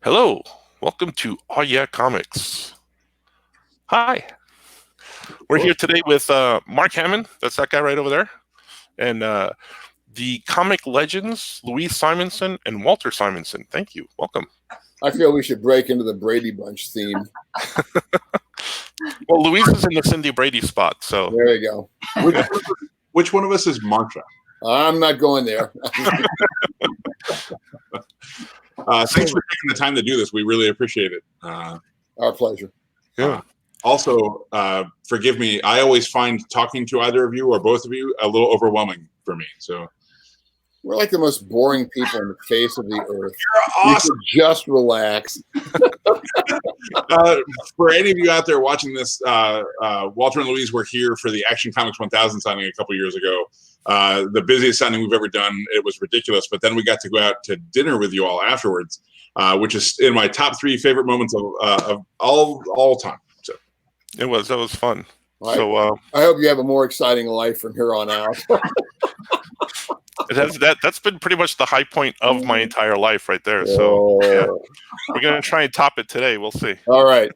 Hello, welcome to Oh Yeah Comics. Hi, we're here today with Mark Hammond, that's that guy right over there, and the comic legends, Louise Simonson and Walter Simonson. Thank you, welcome. I feel we should break into the Brady Bunch theme. Well, Louise is in the Cindy Brady spot, so. There you go. Which one of us is Marsha? I'm not going there. Thanks for taking the time to do this. We really appreciate it. Our pleasure. Yeah. Also, forgive me. I always find talking to either of you or both of you a little overwhelming for me. So we're like the most boring people on the face of the earth. You're awesome. You just relax. For any of you out there watching this, Walter and Louise were here for the Action Comics 1000 signing a couple years ago. The busiest signing we've ever done. It was ridiculous. But then we got to go out to dinner with you all afterwards, which is in my top 3 favorite moments of all time. So that was fun. I hope you have a more exciting life from here on out. That's been pretty much the high point of my entire life right there. So yeah, we're gonna try and top it today. We'll see. All right.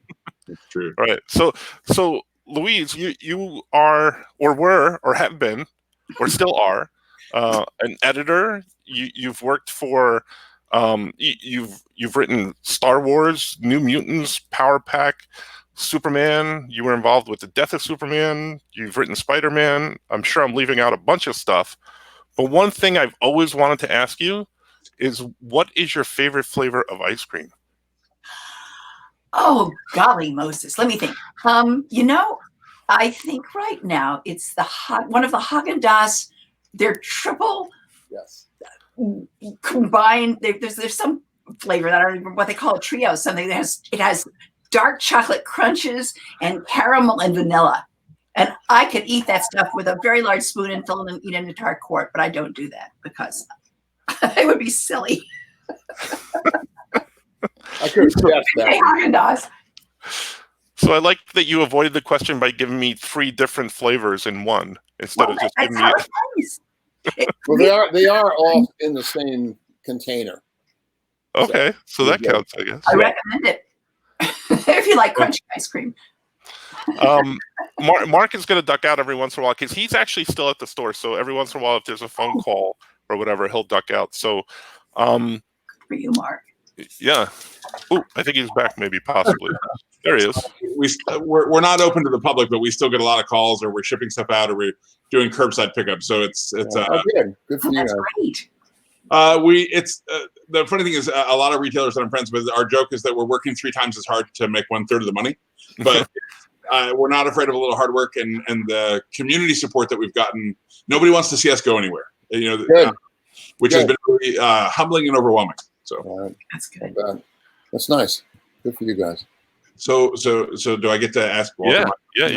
That's true. All right. So Louise, you are or were or have been or still are an editor. You've worked for you've written Star Wars, New Mutants, Power Pack, Superman. You were involved with the death of Superman. You've written Spider-Man. I'm sure I'm leaving out a bunch of stuff. But one thing I've always wanted to ask you is, what is your favorite flavor of ice cream? Oh, golly Moses. Let me think. I think right now it's one of the Haagen-Dazs. They're triple combined. There's some flavor that I don't remember what they call a trio. Something that has dark chocolate crunches and caramel and vanilla. And I could eat that stuff with a very large spoon and fill it and eat an entire quart, but I don't do that because it would be silly. I could have guessed that. So I like that you avoided the question by giving me 3 different flavors in one instead of just giving me. Well, they are all in the same container. Okay, so that counts, I guess. I recommend it if you like crunchy ice cream. Mark is going to duck out every once in a while because he's actually still at the store. So every once in a while, if there's a phone call or whatever, he'll duck out. So, for you, Mark. Yeah. Oh, I think he's back. Maybe, possibly. There he is. We're not open to the public, but we still get a lot of calls, or we're shipping stuff out, or we're doing curbside pickup. So it's good for you. That's great. The funny thing is, a lot of retailers that I'm friends with, our joke is that we're working 3 times as hard to make 1/3 of the money, but we're not afraid of a little hard work and the community support that we've gotten. Nobody wants to see us go anywhere, which has been really humbling and overwhelming. So that's good. That's nice. Good for you guys. So do I get to ask Walter? Yeah,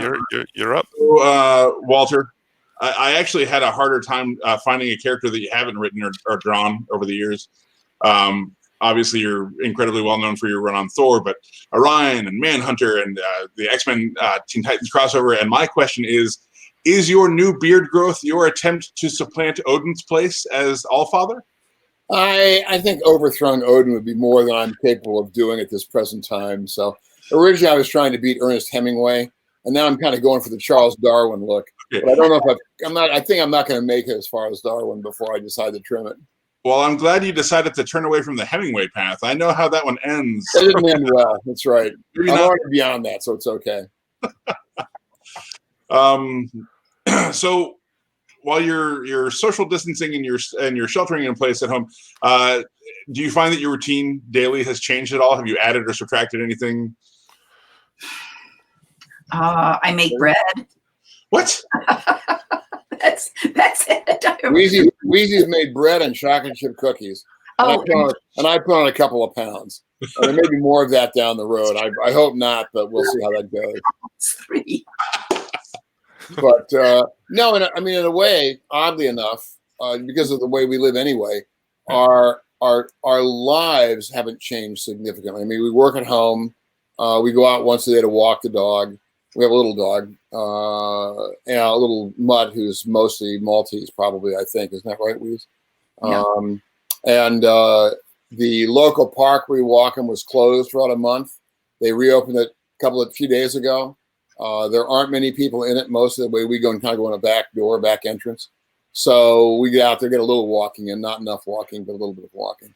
you're up. So, Walter, I actually had a harder time finding a character that you haven't written or drawn over the years. Obviously, you're incredibly well known for your run on Thor, but Orion and Manhunter and the X-Men Teen Titans crossover. And my question is your new beard growth your attempt to supplant Odin's place as Allfather? I think overthrowing Odin would be more than I'm capable of doing at this present time. So originally I was trying to beat Ernest Hemingway, and now I'm kind of going for the Charles Darwin look. But I don't know if I think I'm not going to make it as far as Darwin before I decide to trim it. Well, I'm glad you decided to turn away from the Hemingway path. I know how that one ends. It didn't end well. That's right. I'm already beyond that, so it's okay. So while you're social distancing and you're sheltering in place at home, do you find that your routine daily has changed at all? Have you added or subtracted anything? I make bread. What? That's it. Wheezy's made bread and chocolate chip cookies. And I put on a couple of pounds. There may be more of that down the road. I hope not, but we'll see how that goes. 3. But no, in a way, oddly enough, because of the way we live anyway, our lives haven't changed significantly. I mean, we work at home. We go out once a day to walk the dog. We have a little dog, and a little mutt who's mostly Maltese, probably, I think. Isn't that right, Louise? Yeah. The local park we walk in was closed for about a month. They reopened it a few days ago. There aren't many people in it. Most of the way we go and kind of go in a back door, back entrance. So we get out there, get a little walking in, not enough walking, but a little bit of walking.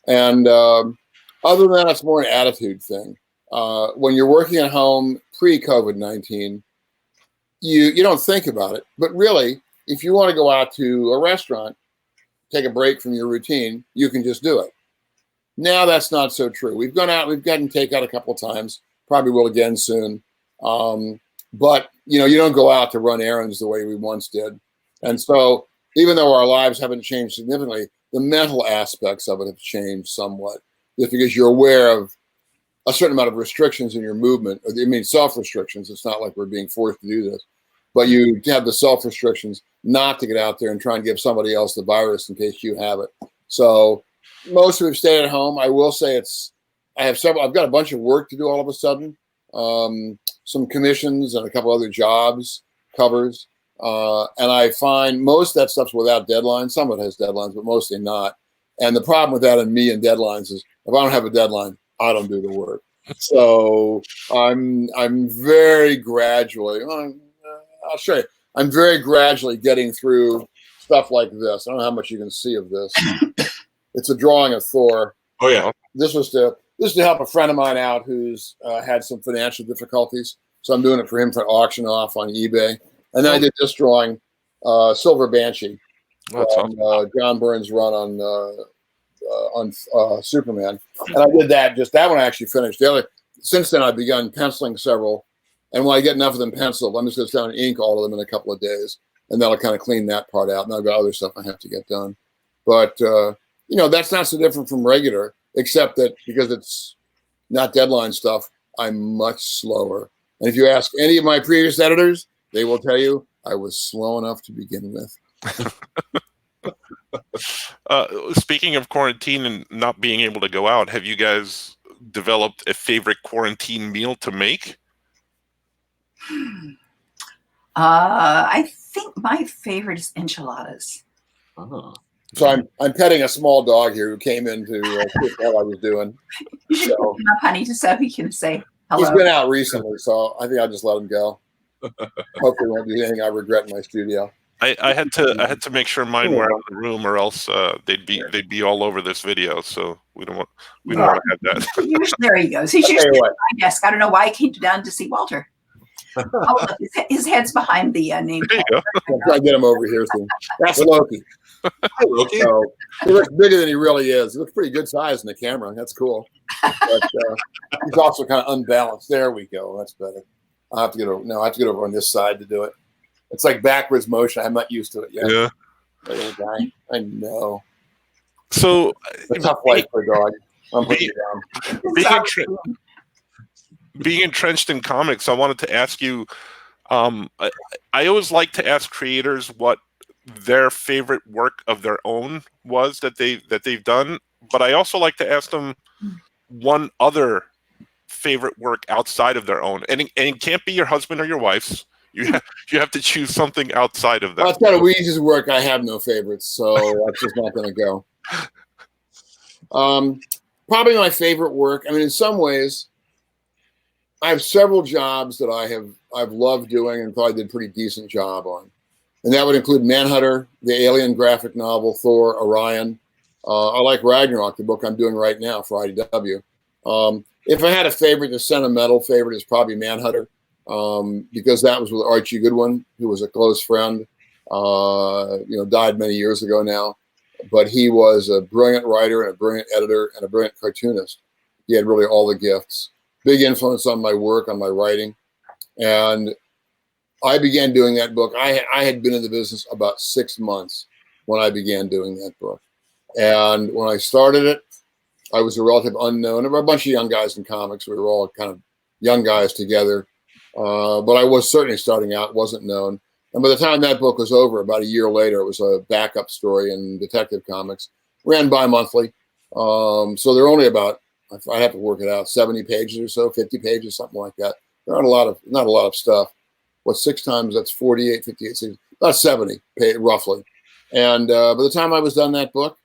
And other than that, it's more an attitude thing. When you're working at home pre-COVID-19, you don't think about it. But really, if you want to go out to a restaurant, take a break from your routine, you can just do it. Now that's not so true. We've gotten takeout a couple of times, probably will again soon. But you don't go out to run errands the way we once did. And so even though our lives haven't changed significantly, the mental aspects of it have changed somewhat, just because you're aware of a certain amount of restrictions in your movement. I mean, self-restrictions. It's not like we're being forced to do this, but you have the self-restrictions not to get out there and try and give somebody else the virus in case you have it. So most of it stayed at home. I will say I've got a bunch of work to do all of a sudden. Some commissions and a couple other jobs, covers. And I find most of that stuff's without deadlines. Some of it has deadlines, but mostly not. And the problem with that and me and deadlines is if I don't have a deadline, I don't do the work. So I'm very gradually, I'll show you. I'm very gradually getting through stuff like this. I don't know how much you can see of this. It's a drawing of Thor. Oh yeah. This was to help a friend of mine out who's had some financial difficulties. So I'm doing it for him to auction off on eBay. And then I did this drawing, Silver Banshee, John Byrne's run on Superman. And I did that. Just that one I actually finished. Since then I've begun penciling several. And when I get enough of them penciled, I'm just going to sit down and ink all of them in a couple of days. And that'll kind of clean that part out. And I've got other stuff I have to get done. But, that's not so different from regular, except that because it's not deadline stuff, I'm much slower. And if you ask any of my previous editors, they will tell you I was slow enough to begin with. Speaking of quarantine and not being able to go out, have you guys developed a favorite quarantine meal to make? I think my favorite is enchiladas. Oh. So I'm petting a small dog here who came in to see what I was doing. You should pick him up, honey, just so he can say hello. He's been out recently, so I think I'll just let him go. Hopefully, won't do anything I regret in my studio. I had to make sure mine were out of the room, or else they'd be all over this video. So we don't want to have that. There he goes. He's usually at my desk. I don't know why he came down to see Walter. Oh, look, his head's behind the name. There you go. I'll try to get him over here soon. That's Loki. Hi, Loki. So he looks bigger than he really is. He looks pretty good size in the camera. That's cool. But he's also kind of unbalanced. There we go. That's better. I have to get over on this side to do it. It's like backwards motion. I'm not used to it yet. Yeah. Little guy. I know. So it's a tough life for a dog. I'm putting it down. Being entrenched in comics, I wanted to ask you. I always like to ask creators what their favorite work of their own was that they've done, but I also like to ask them one other favorite work outside of their own, and it can't be your husband or your wife's. You have to choose something outside of that. Outside of Louise's work, I have no favorites, so that's just not going to go. Probably my favorite work. I mean, in some ways, I have several jobs that I've loved doing and thought I did a pretty decent job on, and that would include Manhunter, the Alien graphic novel, Thor, Orion. I like Ragnarok, the book I'm doing right now for IDW. If I had a favorite, the sentimental favorite is probably Manhunter. Because that was with Archie Goodwin, who was a close friend, died many years ago now, but he was a brilliant writer and a brilliant editor and a brilliant cartoonist. He had really all the gifts, big influence on my work, on my writing. And I began doing that book. I had been in the business about 6 months when I began doing that book. And when I started it, I was a relative unknown. There were a bunch of young guys in comics. We were all kind of young guys together. But I was certainly starting out, wasn't known. And by the time that book was over, about a year later, it was a backup story in Detective Comics. Ran bi-monthly. So they're only about, I have to work it out, 70 pages or so, 50 pages, something like that. There aren't not a lot of stuff. What, 6 times, that's 48, 58, 60, about 70, roughly. And by the time I was done that book,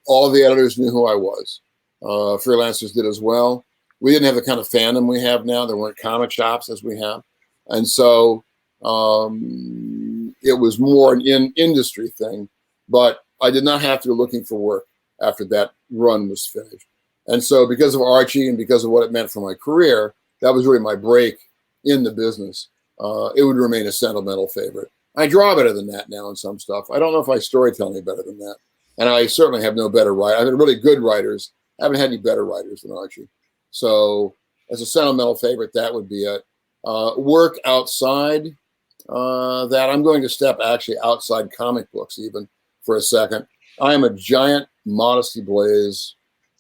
all of the editors knew who I was. Freelancers did as well. We didn't have the kind of fandom we have now. There weren't comic shops as we have. And so it was more an industry thing. But I did not have to go looking for work after that run was finished. And so because of Archie and because of what it meant for my career, that was really my break in the business. It would remain a sentimental favorite. I draw better than that now in some stuff. I don't know if I storytell any better than that. And I certainly have no better writer. I've had really good writers. I haven't had any better writers than Archie. So as a sentimental favorite, that would be it. Work outside that. I'm going to step actually outside comic books even for a second. I am a giant Modesty Blaze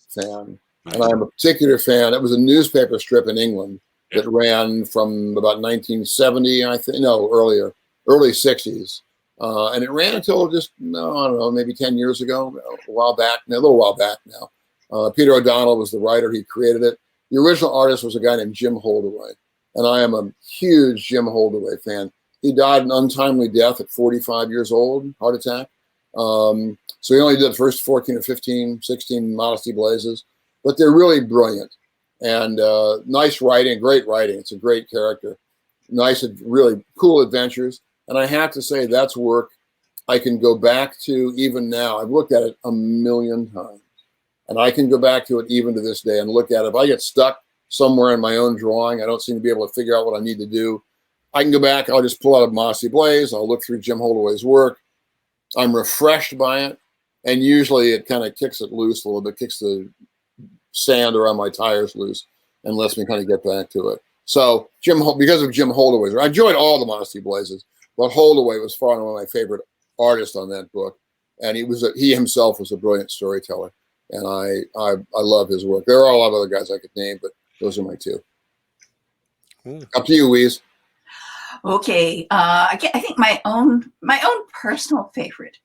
fan. And I'm a particular fan. It was a newspaper strip in England that ran from about 1970, I think, no, earlier, early 60s. And it ran until just, no, I don't know, maybe 10 years ago, a little while back now. Peter O'Donnell was the writer. He created it. The original artist was a guy named Jim Holdaway. And I am a huge Jim Holdaway fan. He died an untimely death at 45 years old, heart attack. So he only did the first 14 or 15, 16 Modesty Blazes. But they're really brilliant. And nice writing, great writing. It's a great character. Nice, really cool adventures. And I have to say, that's work I can go back to even now. I've looked at it a million times. And I can go back to it even to this day and look at it. If I get stuck somewhere in my own drawing, I don't seem to be able to figure out what I need to do, I can go back. I'll just pull out a Modesty Blaze. I'll look through Jim Holdaway's work. I'm refreshed by it. And usually it kind of kicks it loose a little bit, kicks the sand around my tires loose and lets me kind of get back to it. So because of Jim Holdaway, I enjoyed all the Modesty Blazes, but Holdaway was far and away my favorite artist on that book. And he himself was a brilliant storyteller. And I love his work. There are a lot of other guys I could name, but those are my two. Up to you, Louise. Okay. I think my own personal favorite,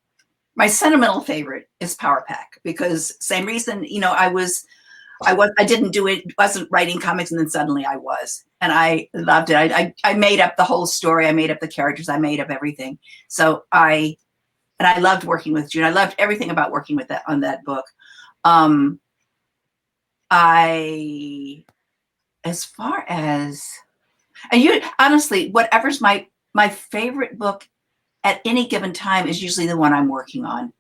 my sentimental favorite is Power Pack, because same reason, I didn't do it, wasn't writing comics, and then suddenly I was, and I loved it. I made up the whole story. I made up the characters. I made up everything. So I loved working with June. I loved everything about working with that on that book. As far as, and honestly, whatever's my favorite book at any given time is usually the one I'm working on.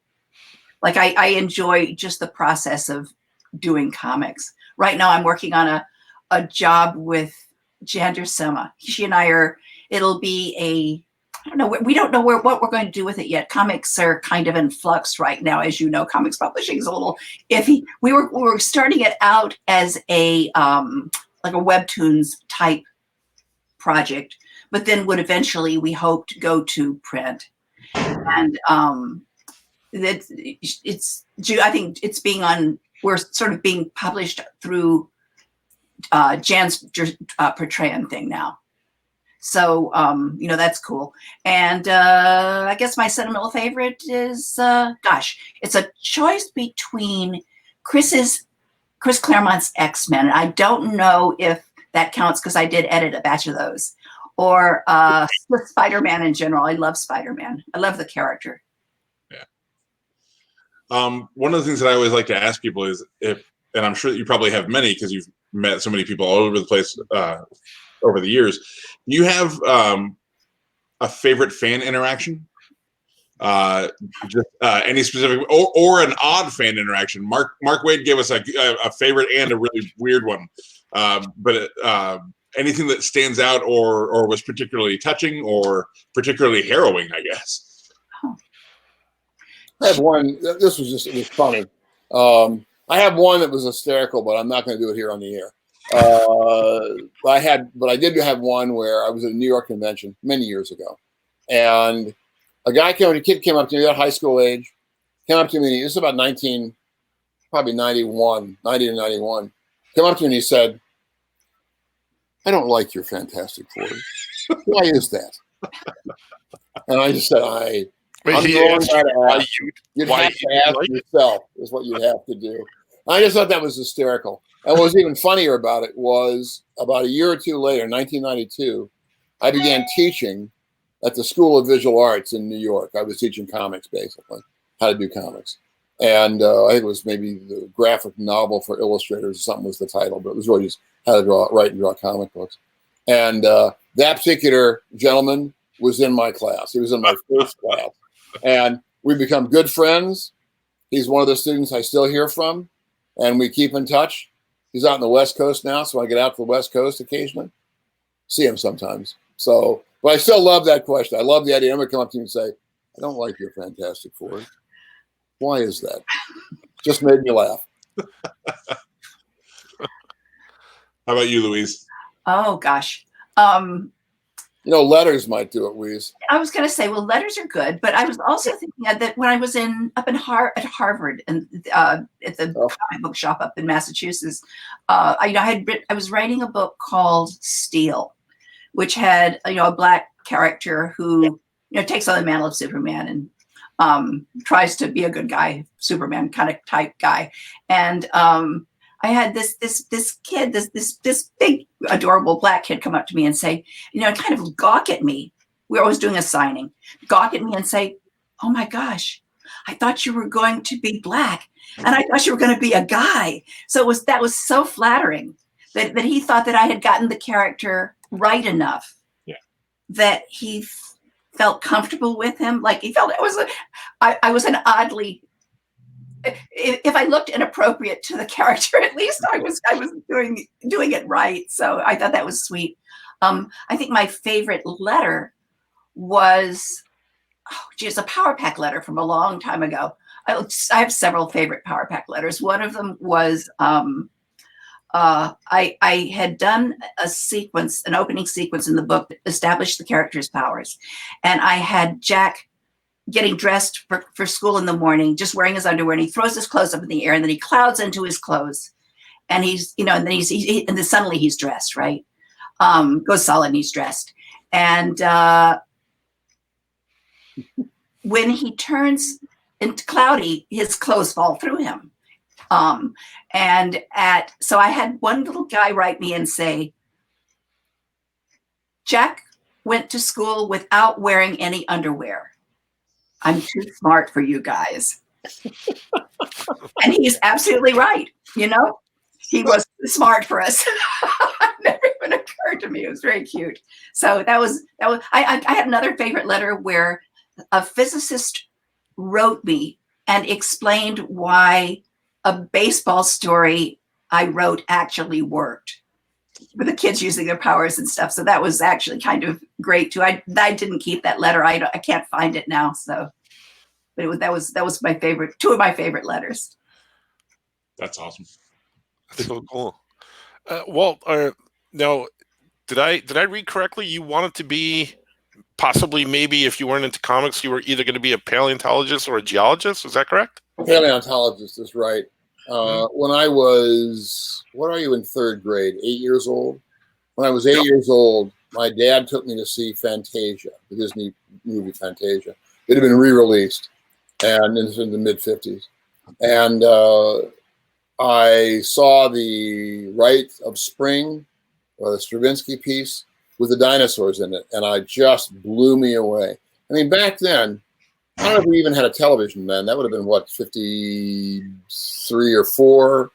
Like I enjoy just the process of doing comics. Right now I'm working on a job with Jander Sema. She and I it'll be I don't know, we don't know what we're going to do with it yet. Comics are kind of in flux right now. As you know, comics publishing is a little iffy. We were starting it out as like a webtoons type project, but then would eventually, we hope, to go to print. And I think it's we're sort of being published through Jan's Portrayan thing now. So, that's cool. And I guess my sentimental favorite is, it's a choice between Chris Claremont's X-Men. I don't know if that counts because I did edit a batch of those. Or Spider-Man in general. I love Spider-Man. I love the character. Yeah. One of the things that I always like to ask people is and I'm sure that you probably have many because you've met so many people all over the place over the years. Do you have a favorite fan interaction? Any specific or an odd fan interaction? Mark Waid gave us a favorite and a really weird one. But anything that stands out or was particularly touching or particularly harrowing, I guess. I have one. It was funny. I have one that was hysterical, but I'm not going to do it here on the air. But I did have one where I was at a New York convention many years ago, and a kid came up to me at high school age, came up to me. This is about 90 to 91. Came up to me and he said, "I don't like your Fantastic Four. Why is that?" And I just said, you'd have to ask yourself is what you'd have to do. I just thought that was hysterical. And what was even funnier about it was about a year or two later, 1992, I began teaching at the School of Visual Arts in New York. I was teaching comics, basically, how to do comics. And I think it was maybe the graphic novel for illustrators or something was the title, but it was really just how to write and draw comic books. And that particular gentleman was in my class. He was in my first class. And we become good friends. He's one of the students I still hear from, and we keep in touch. He's out on the West Coast now, so I get out to the West Coast occasionally. See him sometimes. So, but I still love that question. I love the idea. I'm going to come up to you and say, I don't like your Fantastic Four. Why is that? Just made me laugh. How about you, Louise? Oh, gosh. Letters might do it, Louise. I was going to say, well, letters are good, but I was also thinking that when I was at Harvard and at the comic book shop up in Massachusetts, I was writing a book called Steel, which had a black character who takes on the mantle of Superman and tries to be a good guy, Superman kind of type guy, and I had this kid, this big, adorable black kid come up to me and say, kind of gawk at me. We were always doing a signing, gawk at me and say, oh my gosh, I thought you were going to be black and I thought you were going to be a guy. So that was so flattering that he thought that I had gotten the character right enough that he felt comfortable with him. Like he felt I was an oddly, if I looked inappropriate to the character, at least I was doing it right. So I thought that was sweet. I think my favorite letter was, a Power Pack letter from a long time ago. I have several favorite Power Pack letters. One of them was I had done an opening sequence in the book that established the character's powers, and I had Jack getting dressed for school in the morning, just wearing his underwear, and he throws his clothes up in the air, and then he clouds into his clothes, and he's, and then suddenly he's dressed, right? Goes solid and he's dressed. And when he turns into cloudy, his clothes fall through him. So I had one little guy write me and say, Jack went to school without wearing any underwear. I'm too smart for you guys. And he's absolutely right. He was smart for us. It never even occurred to me. It was very cute. So I had another favorite letter where a physicist wrote me and explained why a baseball story I wrote actually worked with the kids using their powers and stuff. So that was actually kind of great too. I didn't keep that letter. I can't find it now. So, but that was my favorite. Two of my favorite letters. That's awesome. That's so cool. Walt, now, did I read correctly? You wanted to be possibly, maybe, if you weren't into comics, you were either going to be a paleontologist or a geologist. Is that correct? Paleontologist is right. When I was, what are you in third grade? 8 years old? When I was 8 years old, my dad took me to see Fantasia, the Disney movie Fantasia. It had been re-released, and it was in the mid-50s. And I saw the Rite of Spring, or the Stravinsky piece, with the dinosaurs in it, and it just blew me away. I mean, back then, I don't know if we even had a television then. That would have been, what, 53 or 4?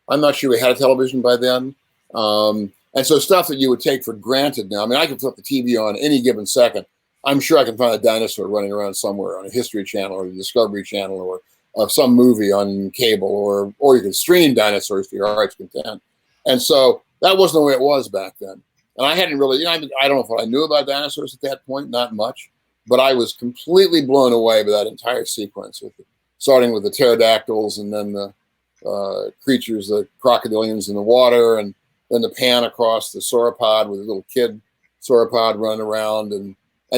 I'm not sure we had a television by then. And so stuff that you would take for granted now. I mean, I can flip the TV on any given second. I'm sure I can find a dinosaur running around somewhere on a History Channel or the Discovery Channel or some movie on cable, or you can stream dinosaurs to your heart's content. And so that wasn't the way it was back then. And I hadn't really, I don't know if I knew about dinosaurs at that point, not much. But I was completely blown away by that entire sequence, starting with the pterodactyls and then the creatures, the crocodilians in the water, and then the pan across the sauropod with a little kid sauropod running around. And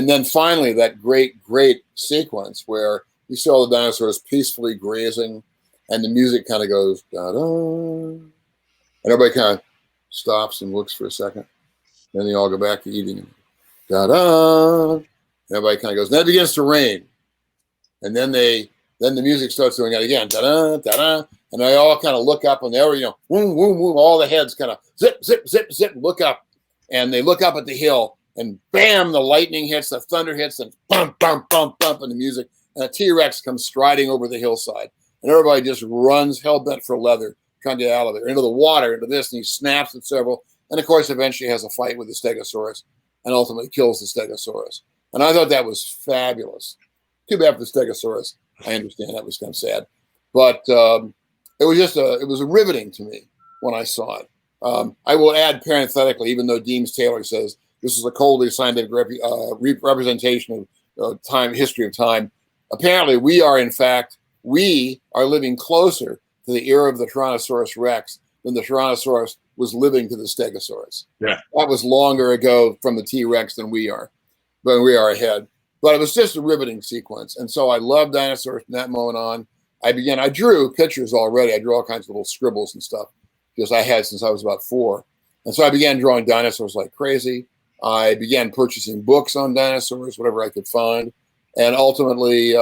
then finally that great, great sequence where you see all the dinosaurs peacefully grazing and the music kind of goes, da-da. And everybody kind of stops and looks for a second. Then they all go back to eating. Da-da. Everybody kind of goes, then it begins to rain. And then the music starts doing it again. Da-da, da-da. And they all kind of look up, and they're, boom, boom, boom. All the heads kind of zip, zip, zip, zip, look up. And they look up at the hill, and bam, the lightning hits, the thunder hits, and bump, bump, bump, bump in the music. And a T-Rex comes striding over the hillside. and everybody just runs hell bent for leather, trying to get out of there, into the water, into this, and he snaps at several, and of course, eventually has a fight with the Stegosaurus, and ultimately kills the Stegosaurus. And I thought that was fabulous. Too bad for the Stegosaurus. I understand that was kind of sad, but it was riveting to me when I saw it. I will add parenthetically, even though Deems Taylor says this is a coldly scientific representation of history of time. Apparently, we are living closer to the era of the Tyrannosaurus Rex than the Tyrannosaurus was living to the Stegosaurus. Yeah, that was longer ago from the T-Rex than we are ahead. But it was just a riveting sequence, and so I loved dinosaurs from that moment on. I drew pictures already. I drew all kinds of little scribbles and stuff because I had since I was about 4. And so I began drawing dinosaurs like crazy. I began purchasing books on dinosaurs, whatever I could find. And ultimately,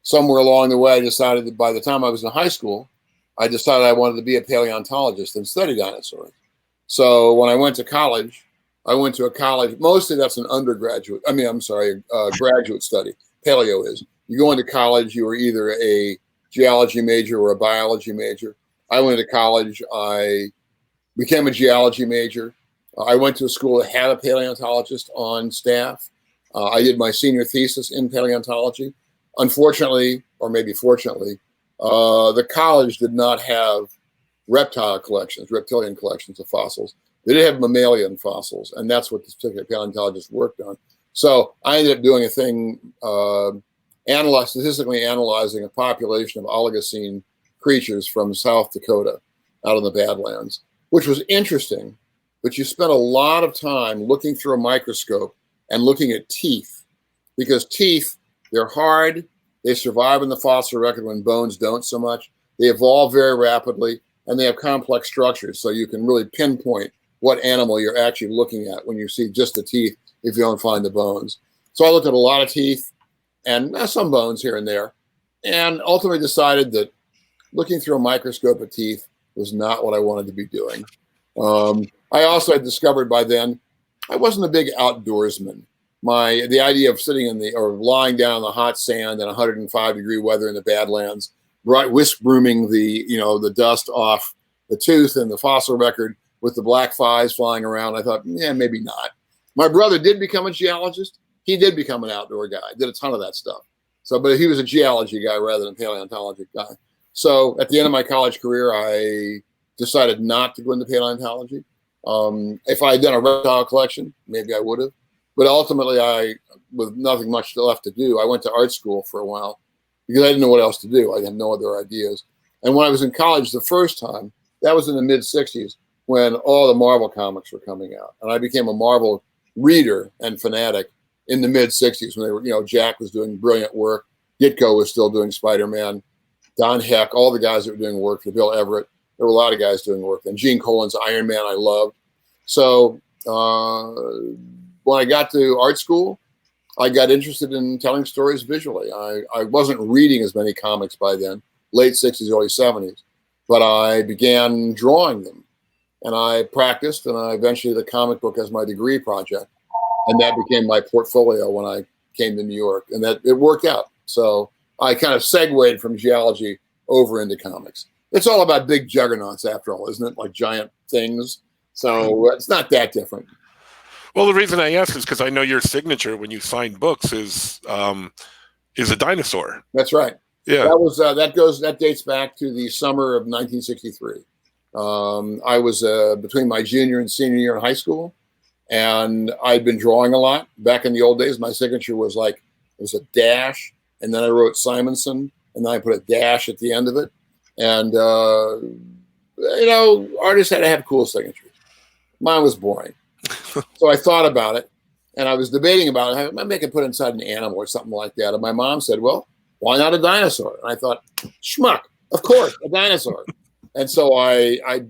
somewhere along the way, I decided that by the time I was in high school, I decided I wanted to be a paleontologist and study dinosaurs. So when I went to college, mostly that's an graduate study. Paleo is. You go into college, you were either a geology major or a biology major. I went to college, I became a geology major. I went to a school that had a paleontologist on staff. I did my senior thesis in paleontology. Unfortunately, or maybe fortunately, the college did not have reptilian collections of fossils. They did have mammalian fossils, and that's what this particular paleontologist worked on. So I ended up doing a thing, statistically analyzing a population of Oligocene creatures from South Dakota out in the Badlands, which was interesting, but you spent a lot of time looking through a microscope and looking at teeth, because teeth, they're hard, they survive in the fossil record when bones don't so much, they evolve very rapidly, and they have complex structures, so you can really pinpoint what animal you're actually looking at when you see just the teeth if you don't find the bones. So I looked at a lot of teeth and some bones here and there, and ultimately decided that looking through a microscope at teeth was not what I wanted to be doing. I also had discovered by then I wasn't a big outdoorsman. The idea of sitting or lying down in the hot sand in 105-degree weather in the Badlands, whisk brooming the dust off the tooth and the fossil record with the black flies flying around, I thought, yeah, maybe not. My brother did become a geologist. He did become an outdoor guy. Did a ton of that stuff. But he was a geology guy rather than a paleontology guy. So at the end of my college career, I decided not to go into paleontology. If I had done a reptile collection, maybe I would have. But ultimately, with nothing much left to do, I went to art school for a while because I didn't know what else to do. I had no other ideas. And when I was in college the first time, that was in the mid-'60s when all the Marvel comics were coming out. And I became a Marvel reader and fanatic in the mid-'60s when they were, Jack was doing brilliant work. Ditko was still doing Spider-Man. Don Heck, all the guys that were doing work for Bill Everett. There were a lot of guys doing work. And Gene Colan's Iron Man I loved. So when I got to art school, I got interested in telling stories visually. I wasn't reading as many comics by then, late 60s, early 70s, but I began drawing them. And I practiced, and I eventually did a comic book as my degree project. And that became my portfolio when I came to New York. And that it worked out. So I kind of segued from geology over into comics. It's all about big juggernauts after all, isn't it? Like giant things. So it's not that different. Well, the reason I ask is because I know your signature when you sign books is a dinosaur. That's right. Yeah. That dates back to the summer of 1963. I was between my junior and senior year in high school, and I'd been drawing a lot. Back in the old days, my signature was a dash, and then I wrote Simonson, and then I put a dash at the end of it. And artists had to have cool signatures. Mine was boring. So I thought about it, and I was debating about it. Maybe I could put inside an animal or something like that. And my mom said, well, why not a dinosaur? And I thought, schmuck, of course, a dinosaur. And so I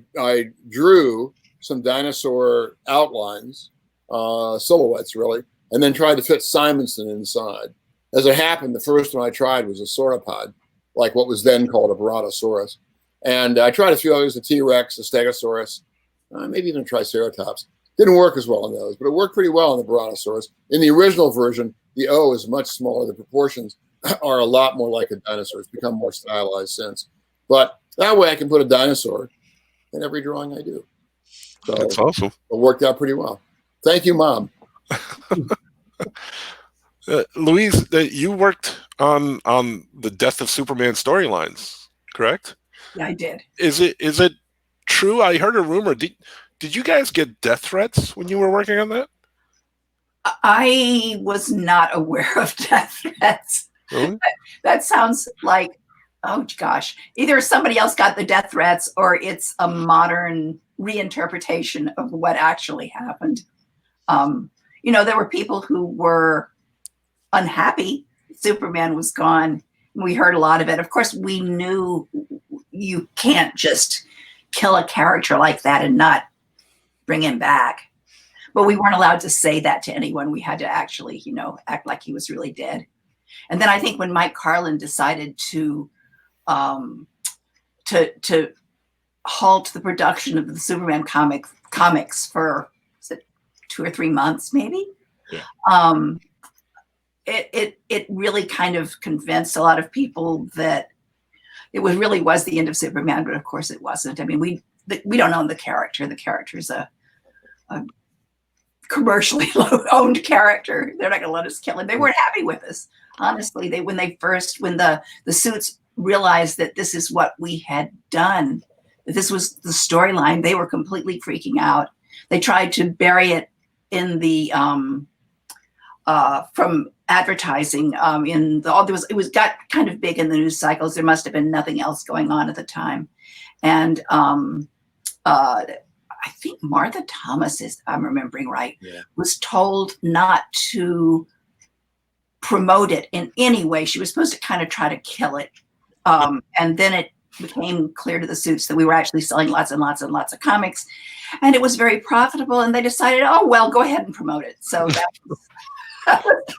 drew some dinosaur outlines, silhouettes really, and then tried to fit Simonson inside. As it happened, the first one I tried was a sauropod, like what was then called a Brontosaurus. And I tried a few others, a T-Rex, a Stegosaurus, maybe even a Triceratops. Didn't work as well on those, but it worked pretty well on the Brontosaurus. In the original version, the O is much smaller. The proportions are a lot more like a dinosaur. It's become more stylized since. But that way I can put a dinosaur in every drawing I do. So That's awesome. it worked out pretty well. Thank you, Mom. Louise, you worked on the Death of Superman storylines, correct? Yeah, I did. Is it true? I heard a rumor. Did you guys get death threats when you were working on that? I was not aware of death threats. Really? That sounds like, oh gosh, either somebody else got the death threats or it's a modern reinterpretation of what actually happened. There were people who were unhappy Superman was gone. We heard a lot of it. Of course, we knew you can't just kill a character like that and not bring him back. But we weren't allowed to say that to anyone. We had to actually, act like he was really dead. And then I think when Mike Carlin decided to halt the production of the Superman comics for, was it 2 or 3 months, maybe? Yeah. It really kind of convinced a lot of people that it really was the end of Superman, but of course it wasn't. I mean, we don't own the character. The character's a commercially owned character. They're not going to let us kill him. They weren't happy with us, honestly. When the suits realized that this is what we had done, that this was the storyline, they were completely freaking out. They tried to bury it in the from advertising it was got kind of big in the news cycles. There must have been nothing else going on at the time, and I think Martha Thomas, if I'm remembering right, was told not to promote it in any way. She was supposed to kind of try to kill it. And then it became clear to the suits that we were actually selling lots and lots and lots of comics, and it was very profitable. And they decided, oh, well, go ahead and promote it. So that was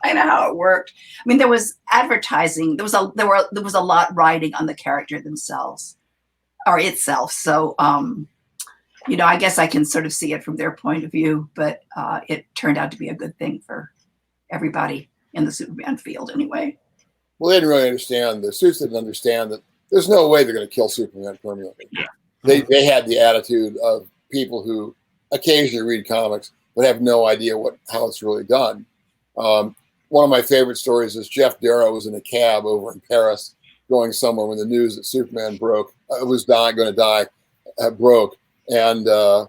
kind of how it worked. I mean, there was advertising. There was a lot riding on the character themselves or itself. So, I guess I can sort of see it from their point of view, but it turned out to be a good thing for everybody in the Superman field anyway. Well, they didn't really understand. The suits didn't understand that there's no way they're going to kill Superman permanently. Yeah. They had the attitude of people who occasionally read comics but have no idea how it's really done. One of my favorite stories is Jeff Darrow was in a cab over in Paris going somewhere when the news that Superman broke, broke. And the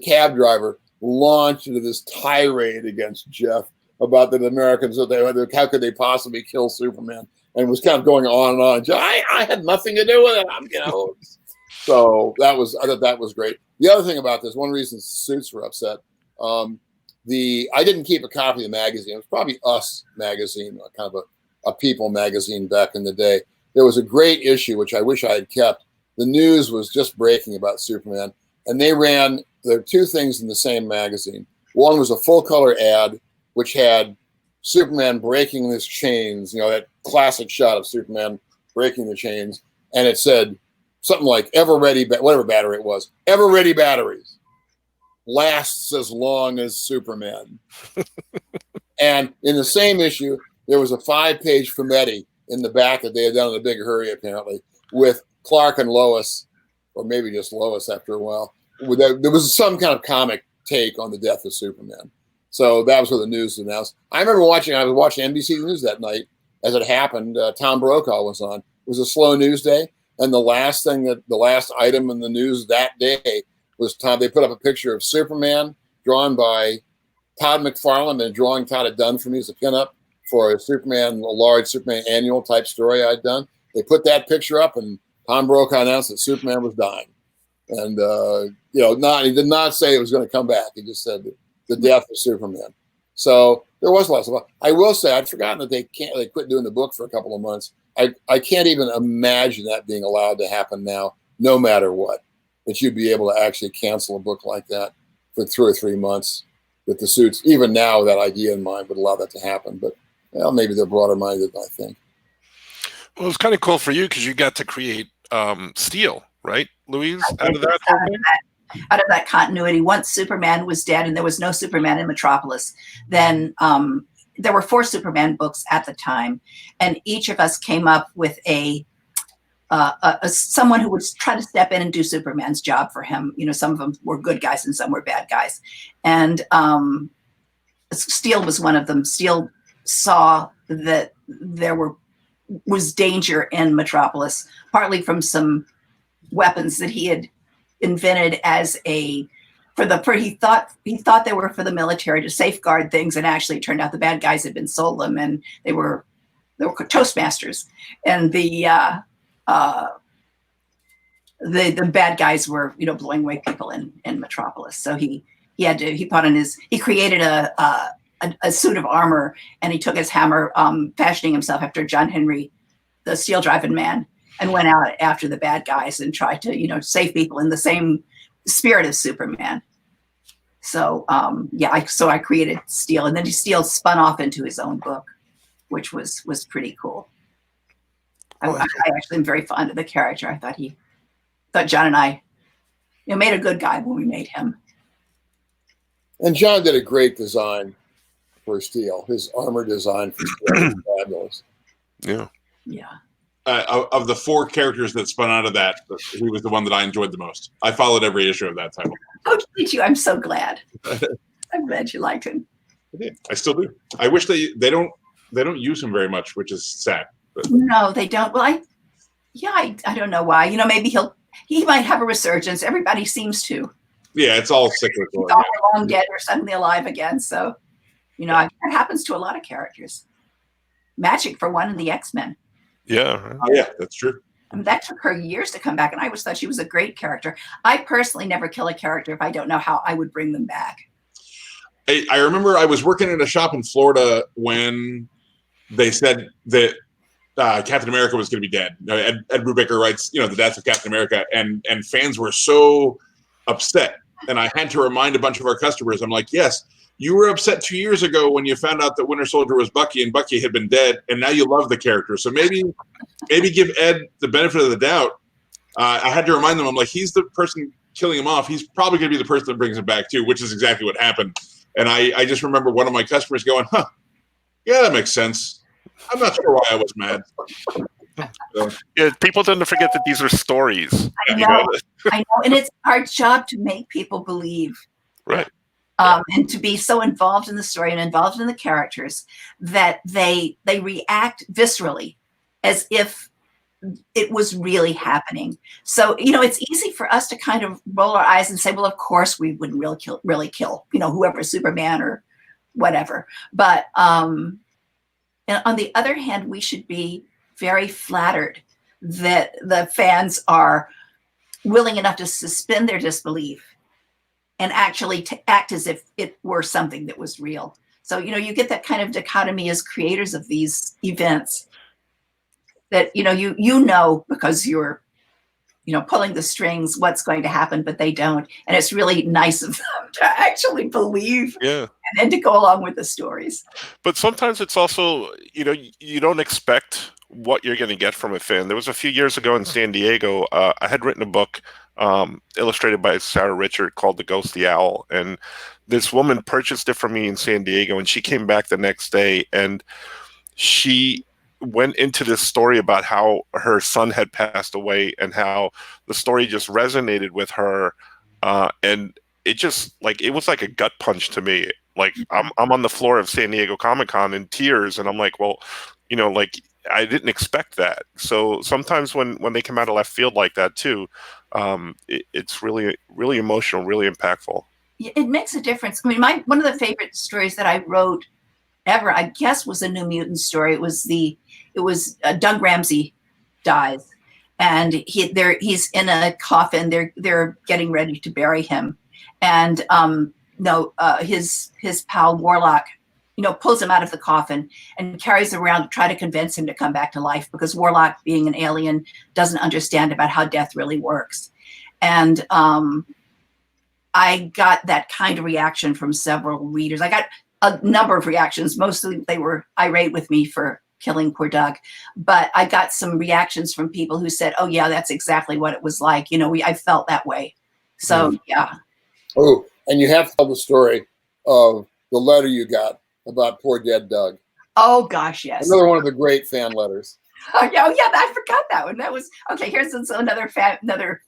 cab driver launched into this tirade against Jeff about the Americans, how could they possibly kill Superman, and was kind of going on and on. I had nothing to do with it. So I thought that was great. The other thing about this, one reason suits were upset, I didn't keep a copy of the magazine. It was probably Us magazine, kind of a people magazine back in the day. There was a great issue, which I wish I had kept. The news was just breaking about Superman, and there were 2 things in the same magazine. One was a full-color ad, which had Superman breaking his chains, that classic shot of Superman breaking the chains, and it said something like, ever ready, whatever battery it was, ever ready batteries, lasts as long as Superman. And in the same issue, there was a 5-page fumetti in the back that they had done in a big hurry, apparently, with Clark and Lois, or maybe just Lois after a while. There was some kind of comic take on the death of Superman. So that was where the news was announced. I was watching NBC News that night as it happened. Tom Brokaw was on. It was a slow news day. And the last item in the news that day was they put up a picture of Superman drawn by Todd McFarlane, and a drawing Todd had done for me as a pinup for a large Superman annual type story I'd done. They put that picture up, and Tom Brokaw announced that Superman was dying. And, he did not say it was going to come back. He just said the death of Superman. So there was lots of. I will say I'd forgotten that they quit doing the book for a couple of months. I can't even imagine that being allowed to happen now, no matter what, that you'd be able to actually cancel a book like that for 2 or 3 months, that the suits, even now, with that idea in mind, would allow that to happen. But maybe they're broader minded than I think. Well, it was kind of cool for you because you got to create Steel, right, Louise? Out of that continuity. Once Superman was dead and there was no Superman in Metropolis, then there were 4 Superman books at the time, and each of us came up with someone who would try to step in and do Superman's job for him. Some of them were good guys and some were bad guys. And Steel was one of them. Steel saw that there was danger in Metropolis, partly from some weapons that he had invented he thought they were for the military to safeguard things, and actually it turned out the bad guys had been sold them, and they were Toastmasters, and the bad guys were blowing away people in Metropolis. So he created a suit of armor, and he took his hammer, fashioning himself after John Henry, the steel driving man, and went out after the bad guys and tried to save people in the same spirit of Superman. So I created Steel, and then Steel spun off into his own book, which was pretty cool. I actually am very fond of the character. I thought John and I made a good guy when we made him. And John did a great design for Steel. His armor design for Steel was fabulous. Yeah. Yeah. Of the 4 characters that spun out of that, he was the one that I enjoyed the most. I followed every issue of that title. Oh, did you? I'm so glad. I'm glad you liked him. I did. I still do. I wish they don't use him very much, which is sad. But. No, they don't. Well, I don't know why. Maybe he might have a resurgence. Everybody seems to. Yeah, it's all cyclical. Thought we're long dead or suddenly alive again. So, that happens to a lot of characters. Magic, for one, in the X-Men. Yeah. Oh, yeah, that's true. That took her years to come back, and I always thought she was a great character. I personally never kill a character if I don't know how I would bring them back. I remember I was working at a shop in Florida when they said that Captain America was going to be dead. Ed Brubaker writes, the death of Captain America, and fans were so upset. And I had to remind a bunch of our customers, I'm like, yes, you were upset 2 years ago when you found out that Winter Soldier was Bucky and Bucky had been dead, and now you love the character. So maybe give Ed the benefit of the doubt. I had to remind them, I'm like, he's the person killing him off. He's probably going to be the person that brings him back too, which is exactly what happened. And I just remember one of my customers going, yeah, that makes sense. I'm not sure why I was mad. So. Yeah, people tend to forget that these are stories. I know, and it's our job to make people believe. Right. And to be so involved in the story and involved in the characters that they react viscerally as if it was really happening. So, it's easy for us to kind of roll our eyes and say, well, of course we wouldn't really kill, whoever, Superman or whatever. But and on the other hand, we should be very flattered that the fans are willing enough to suspend their disbelief and actually to act as if it were something that was real. So, you get that kind of dichotomy as creators of these events that, because you're, pulling the strings, what's going to happen, but they don't. And it's really nice of them to actually believe and then to go along with the stories. But sometimes it's also, you don't expect what you're going to get from a fan. There was a few years ago in San Diego, I had written a book illustrated by Sarah Richard called The Ghost the Owl. And this woman purchased it from me in San Diego, and she came back the next day, and she went into this story about how her son had passed away and how the story just resonated with her. And it just it was like a gut punch to me. Like I'm on the floor of San Diego Comic-Con in tears, and I'm like, well, I didn't expect that. So sometimes when they come out of left field like that too, it's really, really emotional, really impactful. It makes a difference. I mean, one of the favorite stories that I wrote ever, I guess, was a New Mutants story. It was Doug Ramsey dies, and he's in a coffin. They're getting ready to bury him, and his pal Warlock, pulls him out of the coffin and carries him around to try to convince him to come back to life, because Warlock, being an alien, doesn't understand about how death really works. And I got that kind of reaction from several readers. I got a number of reactions. Mostly they were irate with me for killing poor Doug. But I got some reactions from people who said, oh, yeah, that's exactly what it was like. I felt that way. So, yeah. Oh, and you have to tell the story of the letter you got about poor dead Doug. Oh gosh, yes. Another one of the great fan letters. Oh yeah, I forgot that one. That was okay. Here's another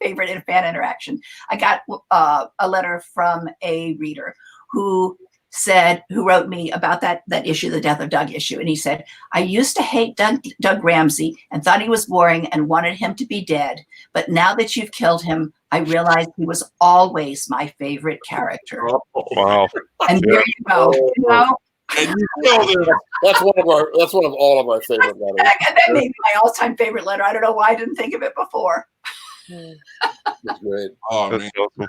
favorite fan interaction. I got a letter from a reader who wrote me about that issue, the Death of Doug issue, and he said, I used to hate Doug Ramsey and thought he was boring and wanted him to be dead, but now that you've killed him, I realized he was always my favorite character. Oh, wow! And there you go. You know? And you killed it. That's one of all of our favorite letters. That may be my all-time favorite letter. I don't know why I didn't think of it before. That's great. Oh That's man, awesome.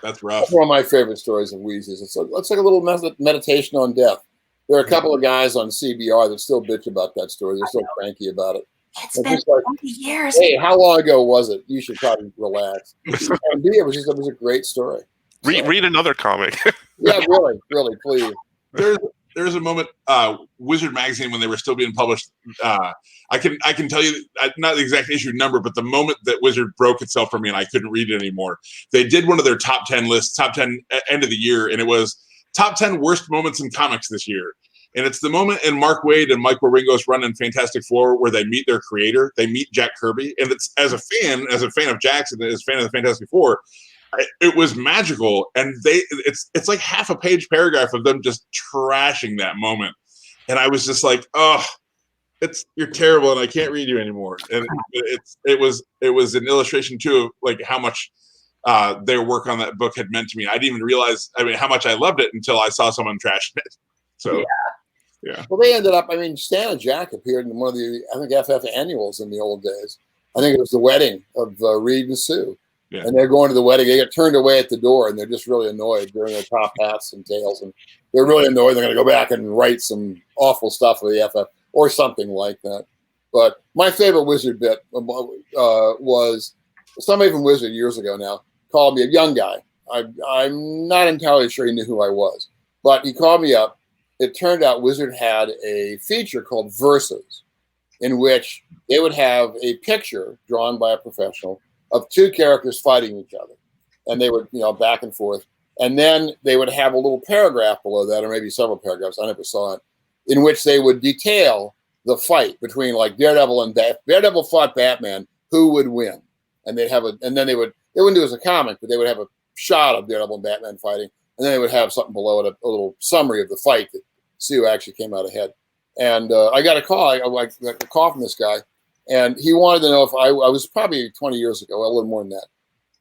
that's rough. That's one of my favorite stories of Wheezy's. It's like a little meditation on death. There are a couple of guys on CBR that still bitch about that story. They're still cranky about it. It's been 20 years. Hey, how long ago was it? You should probably relax. And B, it was a great story. Read another comic. Yeah, really, please. There's a moment, Wizard magazine, when they were still being published. I can tell you, not the exact issue number, but the moment that Wizard broke itself for me and I couldn't read it anymore. They did one of their top 10 lists, top 10 end of the year, and it was top 10 worst moments in comics this year. And it's the moment in Mark Waid and Mike Wieringo's run in Fantastic Four where they meet their creator. They meet Jack Kirby, and it's as a fan of Jackson, as a fan of the Fantastic Four, it was magical. And it's like half a page paragraph of them just trashing that moment, and I was just like, oh, you're terrible, and I can't read you anymore. And it was an illustration too of like how much their work on that book had meant to me. I didn't even realize, how much I loved it until I saw someone trashing it. So yeah. Well, they ended up. Stan and Jack appeared in one of the FF annuals in the old days. I think it was the wedding of Reed and Sue. Yeah. And they're going to the wedding. They get turned away at the door, and they're just really annoyed. They're in their top hats and tails, and they're really annoyed. They're going to go back and write some awful stuff for the FF or something like that. But my favorite Wizard bit was somebody from Wizard years ago now called me, a young guy. I'm not entirely sure he knew who I was, but he called me up. It turned out Wizard had a feature called Verses, in which they would have a picture drawn by a professional of two characters fighting each other, and they would, back and forth, and then they would have a little paragraph below that, or maybe several paragraphs, I never saw it, in which they would detail the fight between like Daredevil and Daredevil fought Batman, who would win, and they'd have and then they wouldn't do it as a comic, but they would have a shot of Daredevil and Batman fighting, and then they would have something below it, a little summary of the fight that Sue actually came out ahead. And I got a call. I got a call from this guy. And he wanted to know if I was probably 20 years ago, a little more than that.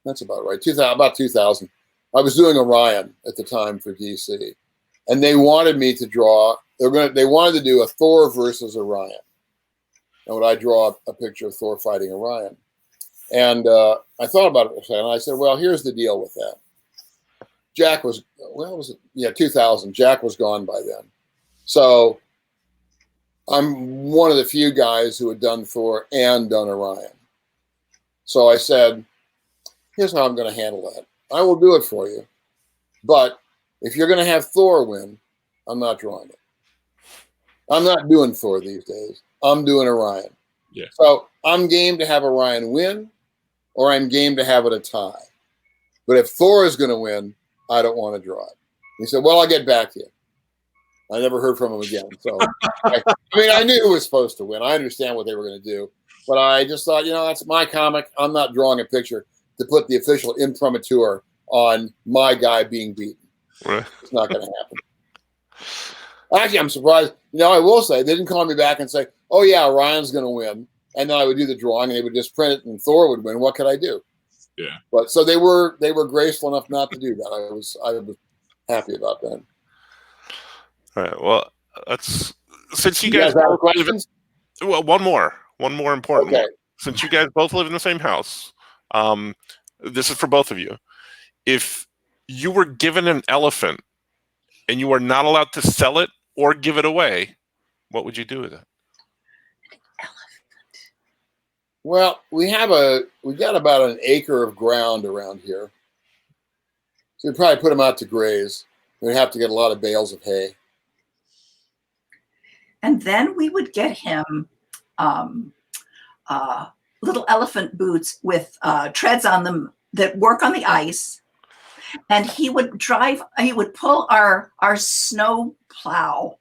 That's about right. About 2000. I was doing Orion at the time for DC, and they wanted me to draw. They wanted to do a Thor versus Orion, and would I draw a picture of Thor fighting Orion? And I thought about it for a second. And I said, "Well, here's the deal with that. Jack was 2000. Jack was gone by then, so." I'm one of the few guys who had done Thor and done Orion. So I said, here's how I'm going to handle that. I will do it for you. But if you're going to have Thor win, I'm not drawing it. I'm not doing Thor these days. I'm doing Orion. Yeah. So I'm game to have Orion win, or I'm game to have it a tie. But if Thor is going to win, I don't want to draw it. He said, well, I'll get back to you. I never heard from him again. So, I knew who was supposed to win. I understand what they were going to do. But I just thought, that's my comic. I'm not drawing a picture to put the official imprimatur on my guy being beaten. Right. It's not going to happen. Actually, I'm surprised. I will say, they didn't call me back and say, oh, yeah, Ryan's going to win. And then I would do the drawing, and they would just print it, and Thor would win. What could I do? Yeah. But so they were graceful enough not to do that. I was happy about that. All right. Well, since you guys have questions. Well, one more important okay. one. Since you guys both live in the same house, this is for both of you. If you were given an elephant and you are not allowed to sell it or give it away, what would you do with it? Well, we got about an acre of ground around here, so we'd probably put him out to graze. We'd have to get a lot of bales of hay. And then we would get him little elephant boots with treads on them that work on the ice. And he would pull our snow plow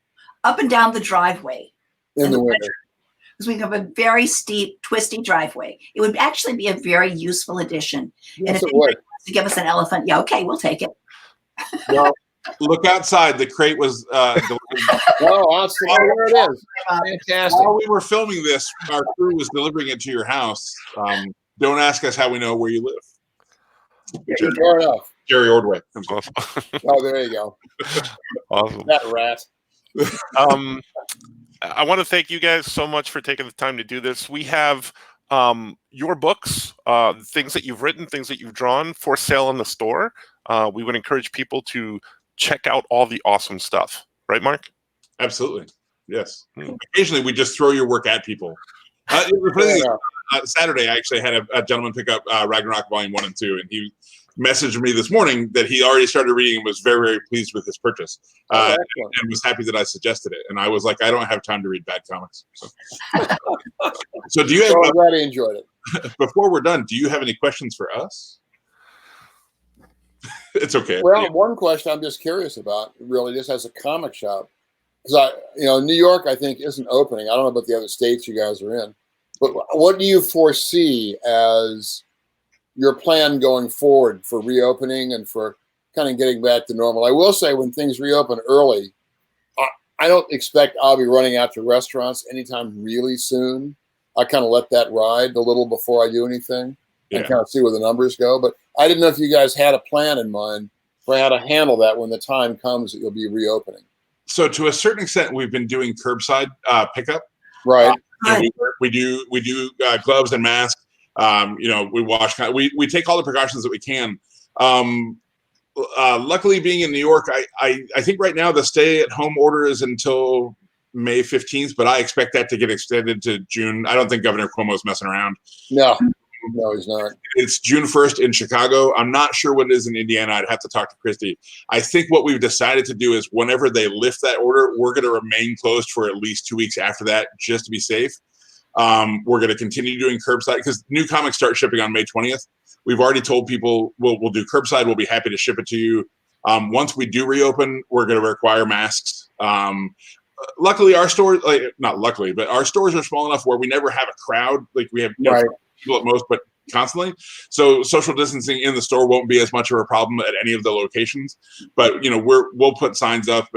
up and down the driveway in the winter. Because we have a very steep, twisty driveway. It would actually be a very useful addition. Yes, and if it anybody would. wants to give us an elephant, yeah, okay, we'll take it. Well, Look outside. The crate was delivered. oh, I'll see where it is. Fantastic. While we were filming this, our crew was delivering it to your house. Don't ask us how we know where you live. Fair enough. Jerry Ordway. Awesome. Oh, there you go. Awesome. That rat. I want to thank you guys so much for taking the time to do this. We have your books, things that you've written, things that you've drawn for sale in the store. We would encourage people to check out all the awesome stuff. Right, Mark? Absolutely. Yes. Occasionally, we just throw your work at people. Saturday, I actually had a gentleman pick up Ragnarok Volume 1 and 2, and he messaged me this morning that he already started reading and was very, very pleased with his purchase, and was happy that I suggested it. And I was like, I don't have time to read bad comics. So do you have? I'm glad he enjoyed it. Before we're done, do you have any questions for us? It's okay. Well, one question I'm just curious about, really, just as a comic shop, because New York, I think, isn't opening. I don't know about the other states you guys are in, but what do you foresee as your plan going forward for reopening and for kind of getting back to normal? I will say, when things reopen early, I don't expect I'll be running out to restaurants anytime really soon. I kind of let that ride a little before I do anything and kind of see where the numbers go. But I didn't know if you guys had a plan in mind for how to handle that when the time comes that you'll be reopening. So to a certain extent, we've been doing curbside pickup. Right. We do gloves and masks. We wash. We take all the precautions that we can. Luckily, being in New York, I think right now the stay-at-home order is until May 15th, but I expect that to get extended to June. I don't think Governor Cuomo's messing around. No, he's not. It's June 1st in Chicago. I'm not sure what it is in Indiana. I'd have to talk to Christy. I think what we've decided to do is whenever they lift that order, we're going to remain closed for at least 2 weeks after that, just to be safe. We're going to continue doing curbside because new comics start shipping on May 20th. We've already told people we'll do curbside. We'll be happy to ship it to you. Once we do reopen, we're going to require masks. Luckily, our stores, not luckily, but our stores are small enough where we never have a crowd. Like we have people at most, but constantly. So social distancing in the store won't be as much of a problem at any of the locations. But we'll put signs up.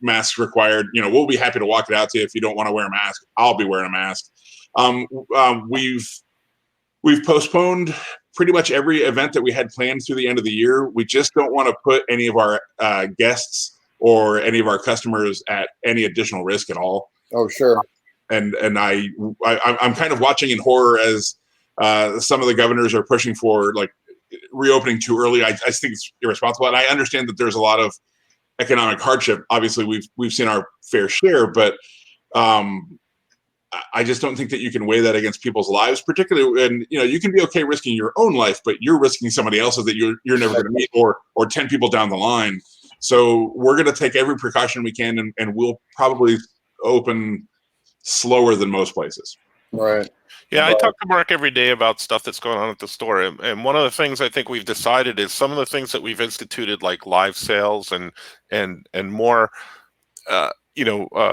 Masks required. We'll be happy to walk it out to you if you don't want to wear a mask. I'll be wearing a mask. We've postponed pretty much every event that we had planned through the end of the year. We just don't want to put any of our guests or any of our customers at any additional risk at all. Oh, sure. And I'm kind of watching in horror as some of the governors are pushing for reopening too early. I think it's irresponsible, and I understand that there's a lot of economic hardship. Obviously, we've seen our fair share, but I just don't think that you can weigh that against people's lives, particularly when you can be okay risking your own life, but you're risking somebody else's that you're never going to meet, or 10 people down the line. So we're going to take every precaution we can, and we'll probably open slower than most places. Right. Yeah, I talk to Mark every day about stuff that's going on at the store, and one of the things I think we've decided is some of the things that we've instituted, like live sales and more,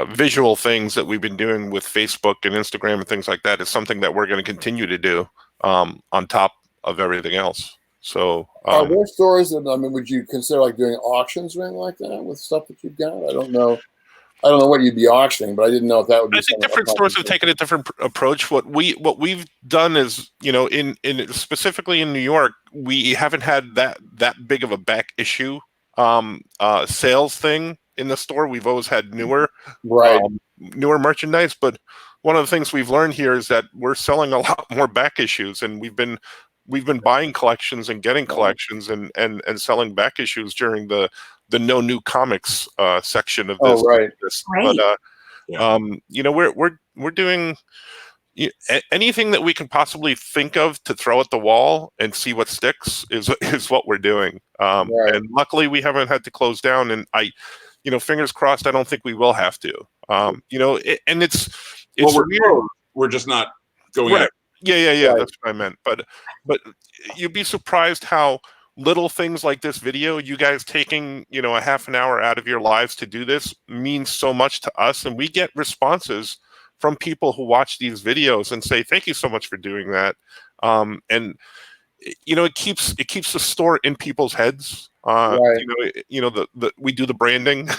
visual things that we've been doing with Facebook and Instagram and things like that, is something that we're going to continue to do on top of everything else. So, are there stores that would you consider doing auctions or anything like that with stuff that you've got? I don't know what you'd be auctioning, but I didn't know if that would be. I think different stores have taken a different approach. What we've done is, in specifically in New York, we haven't had that big of a back issue sales thing in the store. We've always had newer merchandise, but one of the things we've learned here is that we're selling a lot more back issues, and we've been buying collections and getting collections and selling back issues during the no new comics section of this. Oh, right. But we're doing anything that we can possibly think of to throw at the wall and see what sticks is what we're doing. And luckily we haven't had to close down, and fingers crossed, I don't think we will have to. And it's weird. We're just not going. Right. Yeah. That's what I meant. But you'd be surprised how little things like this video, you guys taking, a half an hour out of your lives to do this means so much to us. And we get responses from people who watch these videos and say, thank you so much for doing that. And it keeps the store in people's heads. Right. We do the branding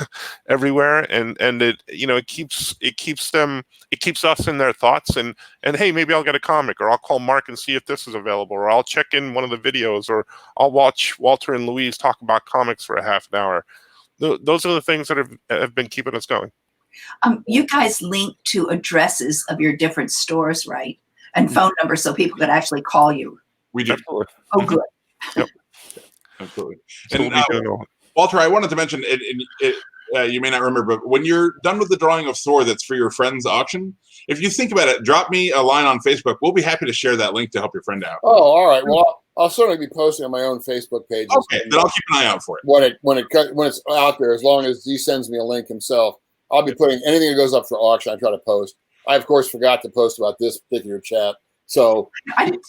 everywhere, and it keeps us in their thoughts. And hey, maybe I'll get a comic, or I'll call Mark and see if this is available, or I'll check in one of the videos, or I'll watch Walter and Louise talk about comics for a half an hour. Those are the things that have been keeping us going. You guys link to addresses of your different stores, right? And phone numbers, so people could actually call you. We do. Absolutely. Oh, good. Yep. Absolutely. So And Walter, I wanted to mention, you may not remember, but when you're done with the drawing of Thor that's for your friend's auction, if you think about it, drop me a line on Facebook. We'll be happy to share that link to help your friend out. Oh, all right. Well, I'll certainly be posting on my own Facebook page. Okay, then I'll keep an eye out for it. When it's out there, as long as he sends me a link himself, I'll be putting anything that goes up for auction. I try to post. I of course forgot to post about this particular chat, so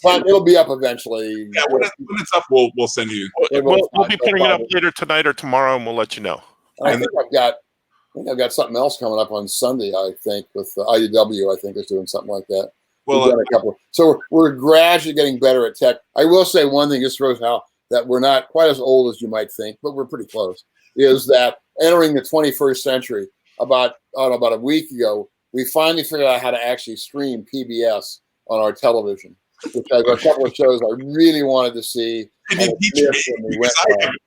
but it'll be up eventually. Yeah, when it's up, we'll send you. We'll be putting it up later tonight or tomorrow, and we'll let you know. I think I've got something else coming up on Sunday. I think with IDW, I think is doing something like that. Well, a couple. So we're gradually getting better at tech. I will say one thing, just throws out that we're not quite as old as you might think, but we're pretty close. Is that entering the 21st century? About a week ago, we finally figured out how to actually stream PBS on our television, which I've got a couple of shows I really wanted to see. I haven't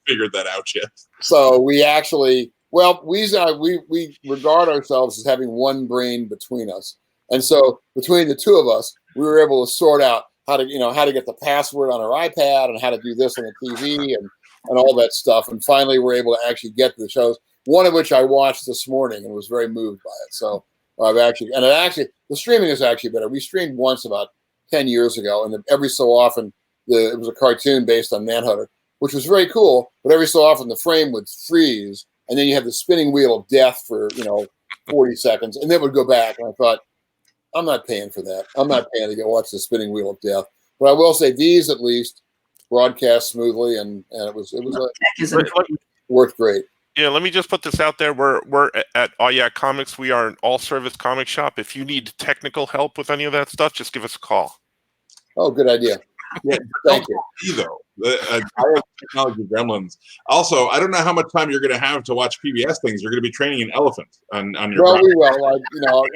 figured that out yet. So we actually, we regard ourselves as having one brain between us, and so between the two of us, we were able to sort out how to get the password on our iPad and how to do this on the TV and all that stuff. And finally, we're able to actually get to the shows. One of which I watched this morning and was very moved by it. So the streaming is actually better. We streamed once about 10 years ago, and every so often it was a cartoon based on Manhunter, which was very cool. But every so often the frame would freeze, and then you have the spinning wheel of death for 40 seconds, and then it would go back. And I thought, I'm not paying for that. I'm not paying to go watch the spinning wheel of death. But I will say these at least broadcast smoothly, and it worked great. Yeah, let me just put this out there. We're at Oh Yeah Comics. We are an all-service comic shop. If you need technical help with any of that stuff, just give us a call. Oh, good idea. Yeah, thank you. I have technology gremlins. Also, I don't know how much time you're going to have to watch PBS things. You're going to be training an elephant on your. Well, we will.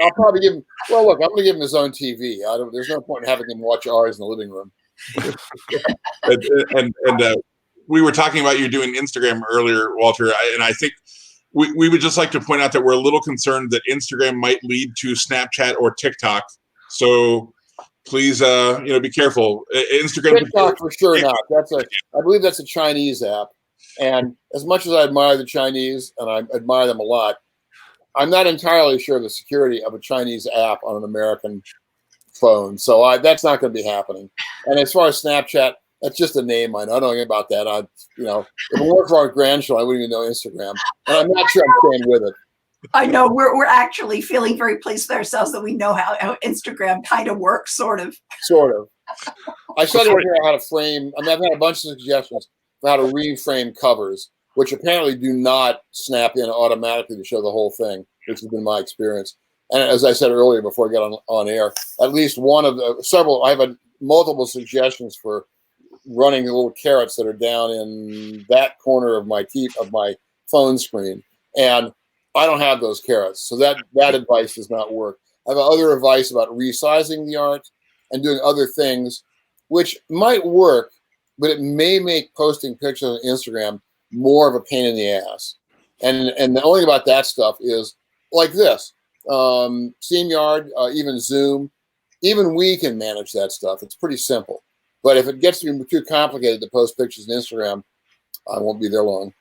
I'll probably give him. Well, look, I'm going to give him his own TV. There's no point in having him watch ours in the living room. and we were talking about you doing Instagram earlier, Walter, and I think we would just like to point out that we're a little concerned that Instagram might lead to Snapchat or TikTok. So please, be careful. Instagram, TikTok for sure not. I believe that's a Chinese app. And as much as I admire the Chinese, and I admire them a lot, I'm not entirely sure of the security of a Chinese app on an American phone. So that's not going to be happening. And as far as Snapchat, that's just a name. I know nothing about that. If it weren't for our grandchildren, I wouldn't even know Instagram. And I'm not sure I'm staying with it. I know we're actually feeling very pleased with ourselves that we know how Instagram kind of works, sort of. I studied here how to frame. I've had a bunch of suggestions for how to reframe covers, which apparently do not snap in automatically to show the whole thing, which has been my experience. And as I said earlier, before I get on air, at least one of the several, I've had multiple suggestions for running the little carrots that are down in that corner of my phone screen, and I don't have those carrots, so that advice does not work. I have other advice about resizing the art and doing other things, which might work, but it may make posting pictures on Instagram more of a pain in the ass. And the only thing about that stuff is like this: StreamYard, even Zoom, even we can manage that stuff. It's pretty simple. But if it gets to be too complicated to post pictures on Instagram, I won't be there long.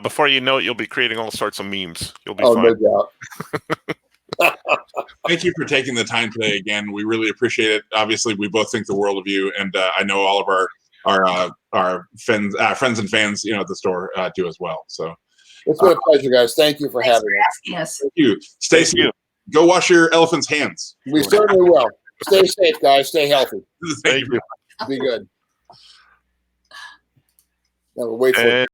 Before you know it, you'll be creating all sorts of memes. You'll be fine. No doubt. Thank you for taking the time today again. We really appreciate it. Obviously, we both think the world of you, and I know all of our friends and fans, at the store do as well. So it's been a pleasure, guys. Thank you for having us. Yes. Thank you. Stay safe. Go wash your elephant's hands. We certainly will. Stay safe, guys. Stay healthy. Thank you. Be good. we'll wait for it. And